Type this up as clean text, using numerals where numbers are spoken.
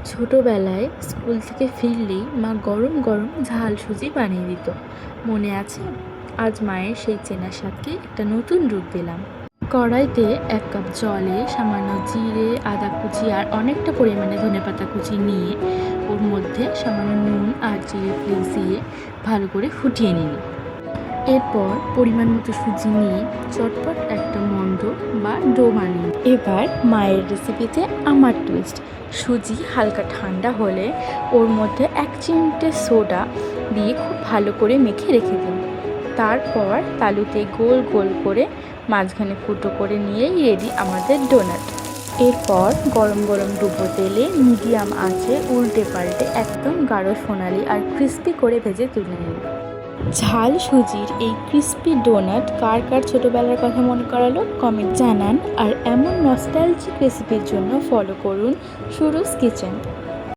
ছোটোবেলায় স্কুল থেকে ফিরলেই মা গরম গরম ঝাল সুজি বানিয়ে দিত। মনে আছে? আজ মায়ের সেই চেনা স্বাদকে একটা নতুন রূপ দিলাম। কড়াইতে 1 কাপ জলে সামান্য জিরে, আদা কুচি আর অনেকটা পরিমাণে ধনেপাতা কুচি নিয়ে ওর মধ্যে সামান্য নুন আর জিরে ফ্লেক্স দিয়ে ভালো করে ফুটিয়ে নিন। এরপর পরিমাণ মতো সুজি নিয়ে চটপট একটা মণ্ড বা ডো বানিয়ে এবার মায়ের রেসিপিতে আমার টুইস্ট। সুজি হালকা ঠান্ডা হলে ওর মধ্যে 1 চিমটে সোডা দিয়ে খুব ভালো করে মেখে রেখে দিন। তারপর তালুতে গোল গোল করে মাঝখানে ফুটো করে নিয়েই রেডি আমাদের ডোনাট। এরপর গরম গরম ডুবো তেলে মিডিয়াম আঁচে উল্টে পাল্টে একদম গাঢ় সোনালি আর ক্রিস্পি করে ভেজে তুলে নিন। ঝাল সুজির এই ক্রিস্পি ডোনাট কার কার ছোটোবেলার কথা মনে করালো কমেন্ট জানান। আর এমন নস্টালজিক রেসিপির জন্য ফলো করুন সুরুজ কিচেন।